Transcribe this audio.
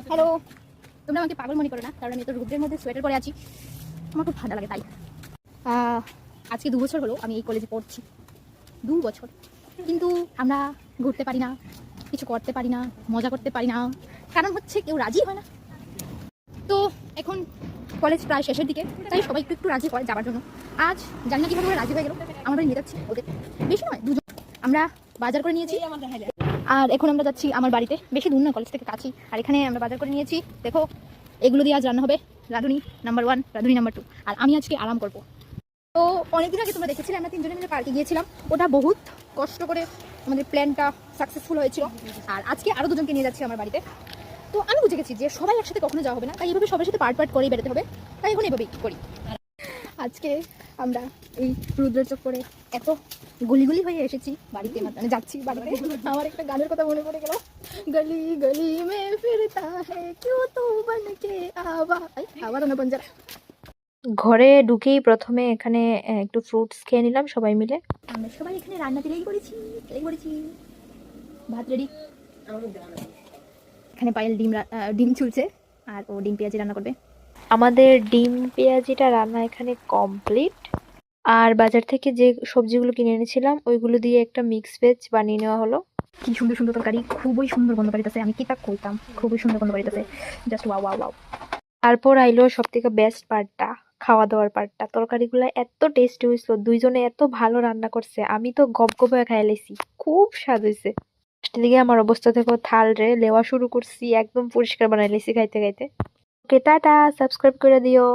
Hello, তোমরা আমাকে পাগল মনে করো না, কারণ আমি তো রোদের মধ্যে সোয়েটার পরে আছি। আমার খুব ঠান্ডা লাগে তাই। আজকে 2 বছর হলো আমি এই কলেজে পড়ছি, 2 বছর। কিন্তু আমরা ঘুরতে পারি না, কিছু করতে পারি না, মজা করতে পারি না, কারণ হচ্ছে কেউ রাজি হয় না। তো এখন কলেজ প্রায় শেষের দিকে, তাই সবাই একটু একটু রাজি হয় যাওয়ার জন্য। আজ জানি না কীভাবে ওরা রাজি হয়ে গেল, আমার বাড়ি নিয়ে যাচ্ছি ওদের। বেশি নয়, 2 জন। আমরা বাজার করে নিয়েছি আর এখন আমরা যাচ্ছি আমার বাড়িতে। বেশি দূর না, কলেজ থেকে কাছেই। আর এখানে আমরা বাজার করে নিয়েছি, দেখো এগুলো দিয়ে আজ রান্না হবে রাঁধুনি নাম্বার 1, রাঁধুনি নাম্বার 2, আর আমি আজকে আরাম করব। তো অনেকদিন আগে তোমরা দেখেছিলে আমরা 3 জনে মিলে পার্কে গিয়েছিলাম, ওটা বহুত কষ্ট করে আমাদের প্ল্যানটা সাকসেসফুল হয়েছিল। আর আজকে আরও 2 জনকে নিয়ে যাচ্ছি আমার বাড়িতে। তো আমি বুঝে গেছি যে সবাই একসাথে কখনো যাওয়া হবে না, তাই এইভাবে সবার সাথে পার্ট পার্ট করেই বেরোতে হবে। তাই এখন এভাবেই করি। আজকে আমরা এই রুদ্রের চক্করে এত গলি হয়ে এসেছি বাড়িতে, মানে যাচ্ছি বাড়িতে। আমার একটা গানের কথা মনে পড়ে গেল, গলি গলি মে ফিরতা হে কিউ তু বনকে আওয়াজ না বঞ্জারা। ঘরে ঢুকেই প্রথমে এখানে একটু ফ্রুটস খেয়ে নিলাম সবাই মিলে। আমরা সবাই এখানে রান্না লেগে পড়েছি। ভাত রেডি। এখানে পায়েল ডিম ছুলছে আর ও ডিম পেঁয়াজি রান্না করবে। আমাদের ডিম পেঁয়াজিটা রান্না এখানে কমপ্লিট। আর বাজার থেকে যে সবজিগুলো কিনে এনেছিলাম ওইগুলো দিয়ে একটা মিক্স ভেজ বানিয়ে নেওয়া হলো। কি সুন্দর সুন্দর তরকারি, খুবই সুন্দর গন্ধ পাইতেছে। আমি কি তা কইতাম, খুবই সুন্দর গন্ধ পাইতেছে। Just wow wow wow. তারপর আইলো সব থেকে বেস্ট পার্টটা, খাওয়া দাওয়ার পার্টটা। তরকারিগুলো এত টেস্টি হয়েছিল, দুইজনে এত ভালো রান্না করছে, আমি তো গপ গপ খাই লাইছি। খুব স্বাদ হয়েছে। দিকে আমার অবস্থা থেকে থাল রে লেওয়া শুরু করছি, একদম পরিষ্কার বানাই লাইছি খাইতে খাইতে। ওকে, টাটা, সাবস্ক্রাইব করে দিও।